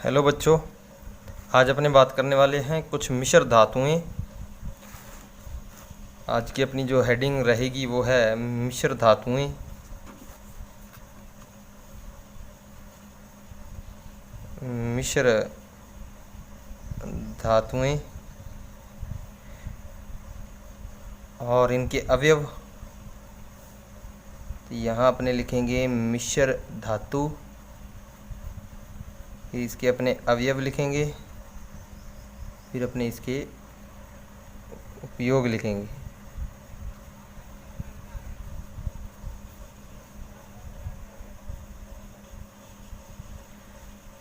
Hello बच्चों, आज अपने बात करने वाले हैं कुछ मिश्र धातुएं। आज की अपनी जो हेडिंग रहेगी वो है मिश्र धातुएं। मिश्र धातुएं और इनके अवयव। तो यहाँ अपने लिखेंगे मिश्र धातु, फिर इसके अपने अवयव लिखेंगे, फिर अपने इसके उपयोग लिखेंगे।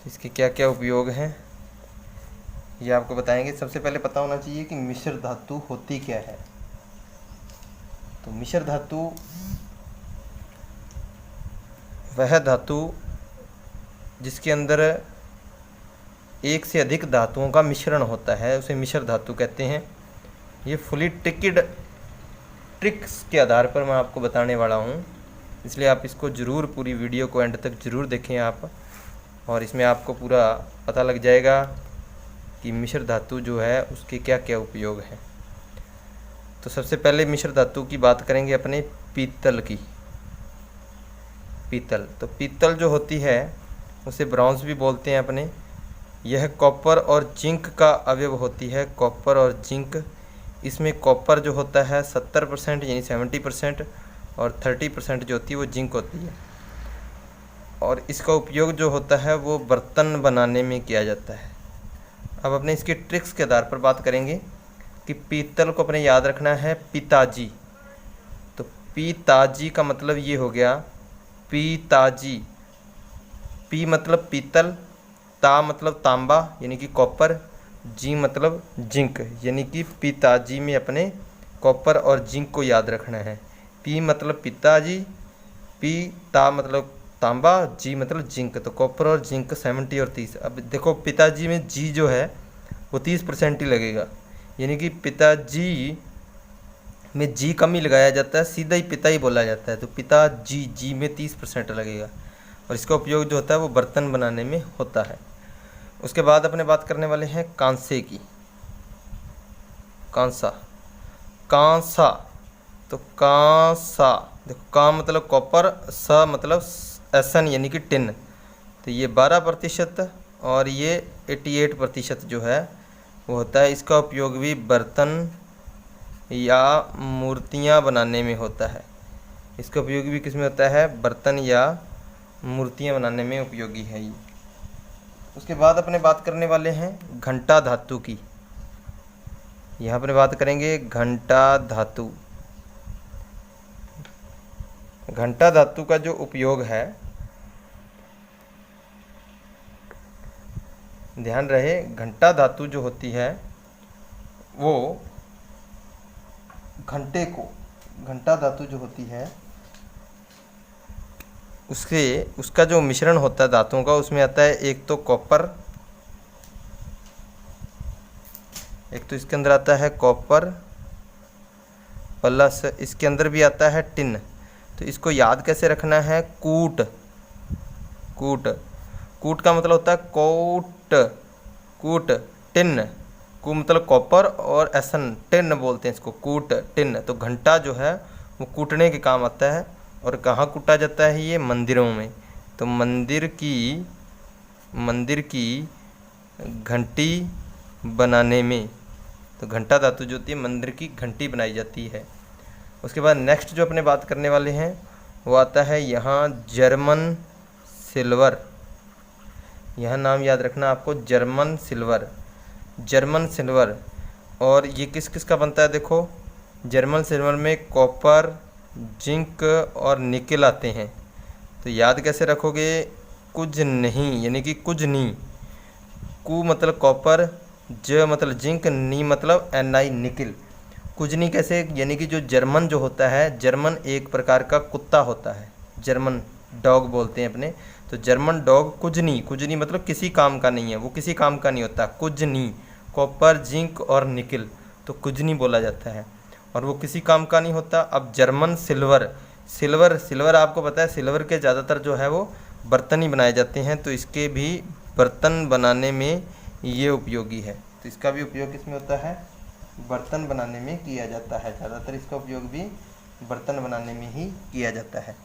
इसके क्या क्या उपयोग हैं ये आपको बताएंगे। सबसे पहले पता होना चाहिए कि मिश्र धातु होती क्या है। तो मिश्र धातु वह धातु जिसके अंदर एक से अधिक धातुओं का मिश्रण होता है, उसे मिश्र धातु कहते हैं। ये फुली टिक्ड ट्रिक्स के आधार पर मैं आपको बताने वाला हूँ, इसलिए आप इसको ज़रूर पूरी वीडियो को एंड तक ज़रूर देखें आप, और इसमें आपको पूरा पता लग जाएगा कि मिश्र धातु जो है उसके क्या क्या उपयोग हैं। तो सबसे पहले मिश्र धातु की बात करेंगे अपने पीतल की। पीतल, तो पीतल जो होती है उसे ब्रॉन्ज भी बोलते हैं अपने। यह कॉपर और जिंक का अवयव होती है। कॉपर और जिंक, इसमें कॉपर जो होता है 70% यानी 70%, और 30% जो होती है वो जिंक होती है। और इसका उपयोग जो होता है वो बर्तन बनाने में किया जाता है। अब अपने इसके ट्रिक्स के आधार पर बात करेंगे कि पीतल को अपने याद रखना है पिताजी। तो पिताजी का मतलब ये हो गया पिताजी। पी मतलब पीतल, ता मतलब तांबा यानी कि कॉपर, जी मतलब जिंक यानी कि पिताजी में अपने कॉपर और जिंक को याद रखना है। पी मतलब पिताजी, पी ता मतलब तांबा, जी मतलब जिंक। तो कॉपर और जिंक 70 और 30। अब देखो पिताजी में जी जो है वो 30% ही लगेगा, यानी कि पिताजी में जी कम ही लगाया जाता है, सीधा ही पिता ही बोला जाता है। तो पिताजी, जी में 30% लगेगा। और इसका उपयोग जो होता है वो बर्तन बनाने में होता है। उसके बाद अपने बात करने वाले हैं कांसे की। कांसा, कांसा, तो कांसा देखो, का मतलब कॉपर, सा मतलब एसन यानी कि टिन। तो ये 12% और ये 88% जो है वो होता है। इसका उपयोग भी बर्तन या मूर्तियाँ बनाने में होता है। इसका उपयोग भी किस में होता है? बर्तन या मूर्तियाँ बनाने में उपयोगी है ये। उसके बाद अपने बात करने वाले हैं घंटा धातु की। यहाँ पर बात करेंगे घंटा धातु। घंटा धातु का जो उपयोग है, ध्यान रहे, घंटा धातु जो होती है वो घंटे को, घंटा धातु जो होती है उसका जो मिश्रण होता है धातुओं का, उसमें आता है एक तो कॉपर, एक तो इसके अंदर आता है कॉपर, प्लस इसके अंदर भी आता है टिन। तो इसको याद कैसे रखना है? कूट, कूट, कूट का मतलब होता है कोट, कूट, टिन, कू मतलब कॉपर और एसन, टिन बोलते हैं इसको, कूट टिन। तो घंटा जो है वो कूटने के काम आता है। और कहाँ कूटा जाता है? ये मंदिरों में। तो मंदिर की घंटी बनाने में, तो घंटा धातु जो होती है मंदिर की घंटी बनाई जाती है। उसके बाद नेक्स्ट जो अपने बात करने वाले हैं वो आता है यहाँ जर्मन सिल्वर। यह नाम याद रखना आपको, जर्मन सिल्वर, जर्मन सिल्वर। और ये किस किस का बनता है? देखो, जर्मन सिल्वर में कॉपर, जिंक और निकेल आते हैं। तो याद कैसे रखोगे? कुछ नहीं यानी कि कुछ नहीं। कु मतलब कॉपर, ज मतलब जिंक, नी मतलब Ni निकिल। कुजनी कैसे? यानी कि जो जर्मन जो होता है, जर्मन एक प्रकार का कुत्ता होता है, जर्मन डॉग बोलते हैं अपने। तो जर्मन डॉग कुजनी, कुजनी मतलब किसी काम का नहीं है, वो किसी काम का नहीं होता। कुजनी, कॉपर, जिंक और निकिल, तो कुजनी बोला जाता है, और वो किसी काम का नहीं होता। अब जर्मन सिल्वर, सिल्वर, सिल्वर आपको पता है सिल्वर के ज़्यादातर जो है वो बर्तन ही बनाए जाते हैं। तो इसके भी बर्तन बनाने में ये उपयोगी है। तो इसका भी उपयोग किसमें होता है? बर्तन बनाने में किया जाता है। ज़्यादातर इसका उपयोग भी बर्तन बनाने में ही किया जाता है।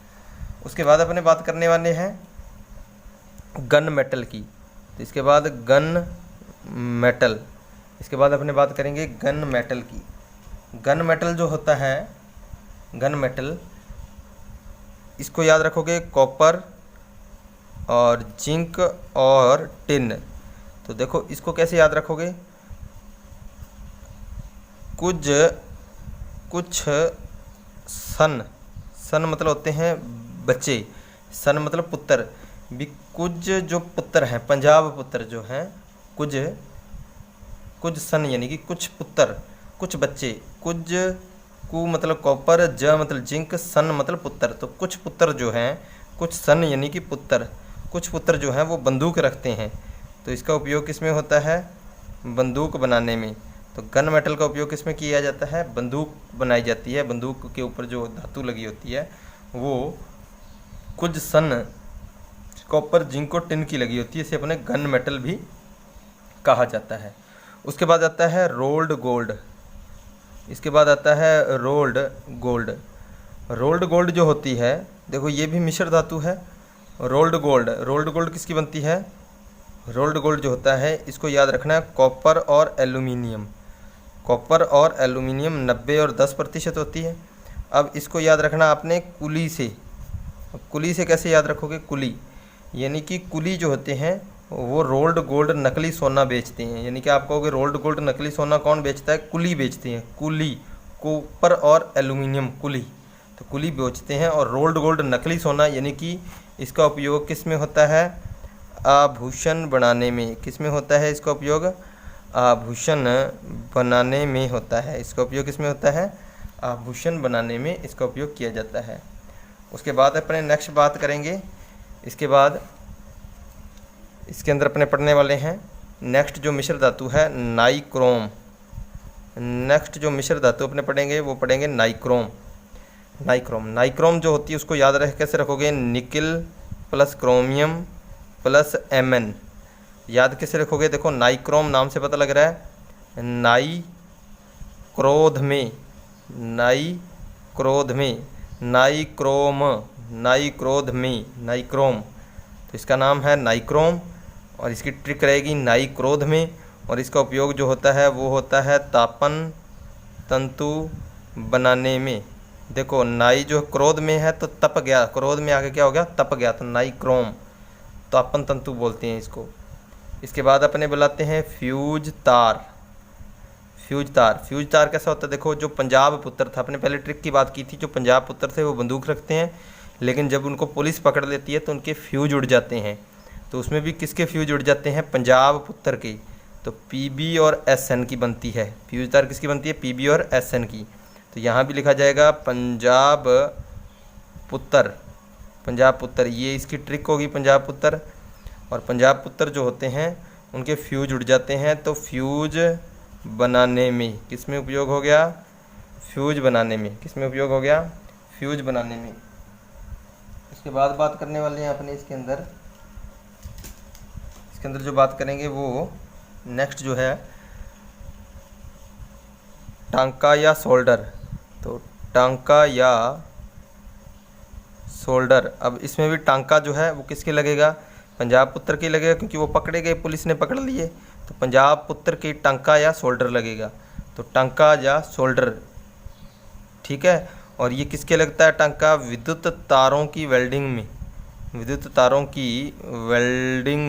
उसके बाद अपने बात करने वाले हैं गन मेटल की। तो इसके बाद गन मेटल, इसके बाद अपने बात करेंगे गन मेटल की। गन मेटल जो होता है, गन मेटल, इसको याद रखोगे कॉपर और जिंक और टिन। तो देखो इसको कैसे याद रखोगे? कुछ सन मतलब होते हैं बच्चे, सन मतलब पुत्र भी। कुछ जो पुत्र हैं, पंजाब पुत्र जो हैं, कुछ सन यानी कि कुछ पुत्र, कुछ बच्चे। कुछ कु मतलब कॉपर, ज मतलब जिंक, सन मतलब पुत्र। तो कुछ पुत्र जो हैं, कुछ सन यानी कि पुत्र, कुछ पुत्र जो हैं वो बंदूक रखते हैं। तो इसका उपयोग किस में होता है? बंदूक बनाने में। तो गन मेटल का उपयोग किस में किया जाता है? बंदूक बनाई जाती है। बंदूक के ऊपर जो धातु लगी होती है वो कुछ सन, कॉपर, जिंक और टिन की लगी होती है। इसे अपने गन मेटल भी कहा जाता है। उसके बाद आता है रोल्ड गोल्ड। इसके बाद आता है रोल्ड गोल्ड। रोल्ड गोल्ड जो होती है, देखो ये भी मिश्र धातु है। रोल्ड गोल्ड किसकी बनती है? रोल्ड गोल्ड जो होता है, इसको याद रखना है कॉपर और एल्यूमिनियम। कॉपर और एल्यूमिनियम 90 और 10% होती है। अब इसको याद रखना आपने कुली से। कुली से कैसे याद रखोगे? कुली यानी कि कुली जो होते हैं वो रोल्ड गोल्ड नकली सोना बेचते हैं। यानी कि आप कहोगे रोल्ड गोल्ड नकली सोना कौन बेचता है? कुली बेचते हैं। कुली, कॉपर और एल्यूमिनियम, कुली। तो कुली बेचते हैं। और रोल्ड गोल्ड नकली सोना यानी कि इसका उपयोग किस में होता है? आभूषण बनाने में। किस में होता है इसका उपयोग? आभूषण बनाने में होता है। इसका उपयोग किस में होता है? आभूषण बनाने में इसका उपयोग किया जाता है। उसके बाद अपने नेक्स्ट बात करेंगे। इसके बाद इसके अंदर अपने पढ़ने वाले हैं नेक्स्ट जो मिश्र धातु है नाइक्रोम। नेक्स्ट जो मिश्र धातु अपने पढ़ेंगे वो पढ़ेंगे नाइक्रोम। नाइक्रोम जो होती है उसको याद कैसे रखोगे? Nickel plus chromium plus Mn। याद कैसे रखोगे? देखो नाइक्रोम नाम से पता लग रहा है नाई क्रोध में, नाइक्रोम। तो इसका नाम है नाइक्रोम और इसकी ट्रिक रहेगी नाई क्रोध में। और इसका उपयोग जो होता है वो होता है तापन तंतु बनाने में। देखो नाई जो क्रोध में है तो तप गया, क्रोध में आगे क्या हो गया? तप गया। तो नाइक्रोम तापन तंतु बोलते हैं इसको। इसके बाद अपने बुलाते हैं फ्यूज तार। फ्यूज तार कैसा होता है? देखो जो पंजाब पुत्र था, अपने पहले ट्रिक की बात की थी, जो पंजाब पुत्र थे वो बंदूक रखते हैं, लेकिन जब उनको पुलिस पकड़ लेती है तो उनके फ्यूज उड़ जाते हैं। तो उसमें भी किसके फ्यूज उड़ जाते हैं? पंजाब पुत्र के। तो PB और SN की बनती है। फ्यूज तार किसकी बनती है? PB और SN की। तो यहाँ भी लिखा जाएगा पंजाब पुत्र, ये इसकी ट्रिक होगी पंजाब पुत्र। और पंजाब पुत्र जो होते हैं उनके फ्यूज उड़ जाते हैं। तो फ्यूज बनाने में किस में उपयोग हो गया? फ्यूज बनाने में। किस में उपयोग हो गया? फ्यूज बनाने में। इसके बाद बात करने वाले हैं अपने इसके अंदर जो बात करेंगे वो नेक्स्ट जो है टांका या शोल्डर। तो टांका या शोल्डर, अब इसमें भी टांका जो है वो किसके लगेगा? पंजाब पुत्र के लगेगा, क्योंकि वो पकड़े गए, पुलिस ने पकड़ लिए। तो पंजाब पुत्र की टांका या शोल्डर लगेगा। तो टांका या शोल्डर, ठीक है। और ये किसके लगता है टांका? विद्युत तारों की वेल्डिंग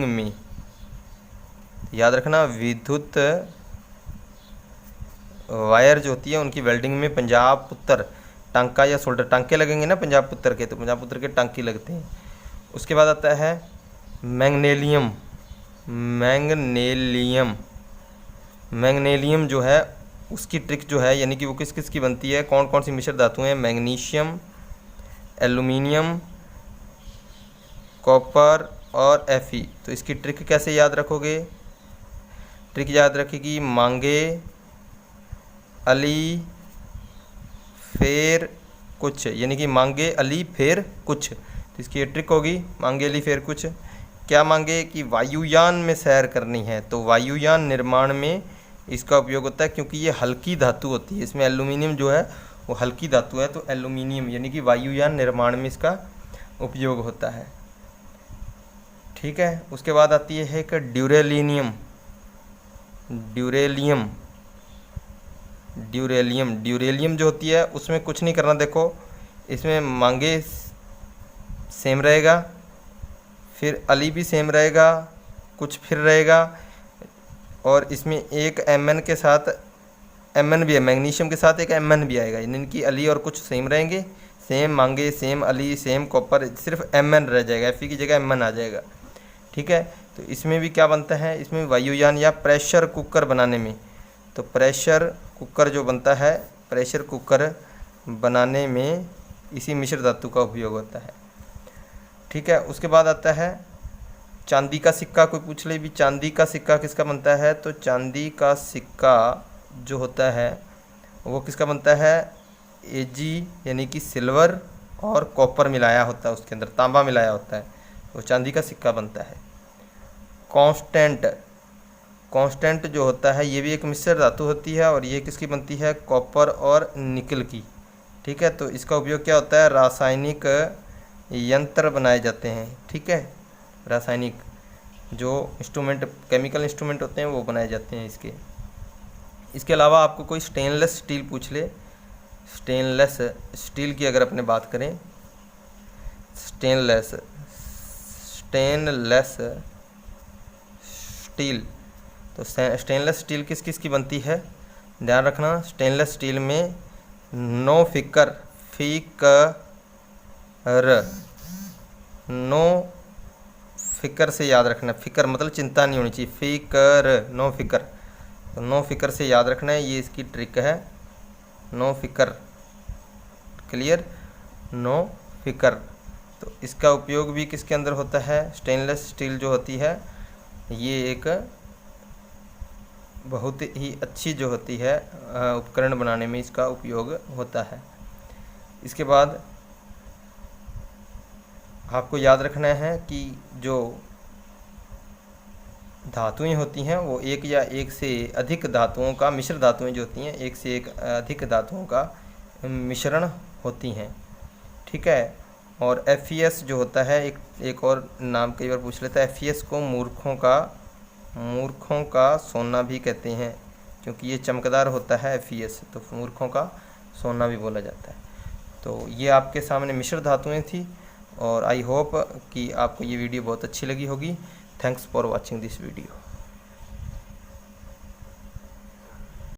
में। याद रखना विद्युत वायर जो होती है उनकी वेल्डिंग में पंजाब पुत्र टांका या शोल्डर, टांके लगेंगे ना पंजाब पुत्र के, तो पंजाब पुत्र के टांके लगते हैं। उसके बाद आता है मैग्नीशियम जो है उसकी ट्रिक जो है, यानी कि वो किस किस की बनती है, कौन कौन सी मिश्र धातुएं हैं? मैग्नीशियम, एल्यूमिनियम, कॉपर और Fe। तो इसकी ट्रिक कैसे याद रखोगे? ट्रिक याद रखेगी मांगे अली फेर कुछ, यानी कि मांगे अली फेर कुछ। तो इसकी ये ट्रिक होगी मांगे अली फेर कुछ। क्या मांगे कि वायुयान में सैर करनी है, तो वायुयान निर्माण में इसका उपयोग होता है, क्योंकि ये हल्की धातु होती है। इसमें एल्यूमिनियम जो है वो हल्की धातु है, तो एल्यूमिनियम यानी कि वायुयान निर्माण में इसका उपयोग होता है। ठीक है, उसके बाद आती है एक ड्यूरेलियम। ड्यूरेलियम जो होती है उसमें कुछ नहीं करना। देखो इसमें मांगे सेम रहेगा, फिर अली भी सेम रहेगा, कुछ फिर रहेगा, और इसमें एक Mn के साथ Mn भी है, मैग्नीशियम के साथ एक Mn भी आएगा, यानी कि अली और कुछ सेम रहेंगे, सेम मांगे, सेम अली, सेम कॉपर, सिर्फ Mn रह जाएगा, Fe की जगह Mn आ जाएगा। ठीक है, तो इसमें भी क्या बनता है, इसमें वायुयान या प्रेशर कुकर बनाने में, तो प्रेशर कुकर जो बनता है, प्रेशर कुकर बनाने में इसी मिश्र धातु का उपयोग होता है। ठीक है, उसके बाद आता है चांदी का सिक्का। कोई पूछ ले भी चांदी का सिक्का किसका बनता है, तो चांदी का सिक्का जो होता है वो किसका बनता है, Ag यानी कि सिल्वर और कॉपर मिलाया होता है, उसके अंदर तांबा मिलाया होता है, वो चांदी का सिक्का बनता है। कांस्टेंट जो होता है ये भी एक मिश्र धातु होती है, और ये किसकी बनती है, कॉपर और निकल की। ठीक है, तो इसका उपयोग क्या होता है, रासायनिक यंत्र बनाए जाते हैं। ठीक है, रासायनिक जो इंस्ट्रूमेंट, केमिकल इंस्ट्रूमेंट होते हैं वो बनाए जाते हैं इसके अलावा आपको कोई स्टेनलेस स्टील पूछ ले, स्टेनलेस स्टील की अगर अपने बात करें, स्टेनलेस स्टील, तो स्टेनलेस स्टील किस किस की बनती है, ध्यान रखना, स्टेनलेस स्टील में नो फिकर से याद रखना, फिकर मतलब चिंता नहीं होनी चाहिए, फिकर, नो फिकर, तो नो फिकर से याद रखना है, ये इसकी ट्रिक है, नो फिकर, क्लियर, नो फिकर। तो इसका उपयोग भी किसके अंदर होता है, स्टेनलेस स्टील जो होती है ये एक बहुत ही अच्छी जो होती है उपकरण बनाने में इसका उपयोग होता है। इसके बाद आपको याद रखना है कि जो धातुएं होती हैं वो एक या एक से अधिक धातुओं का, मिश्र धातुएं जो होती हैं एक से एक अधिक धातुओं का मिश्रण होती हैं। ठीक है, और FeS जो होता है एक और नाम कई बार पूछ लेता है, FeS को मूर्खों का सोना भी कहते हैं, क्योंकि ये चमकदार होता है FeS, तो मूर्खों का सोना भी बोला जाता है। तो ये आपके सामने मिश्र धातुएं थी, और आई होप कि आपको ये वीडियो बहुत अच्छी लगी होगी। Thanks for watching this video.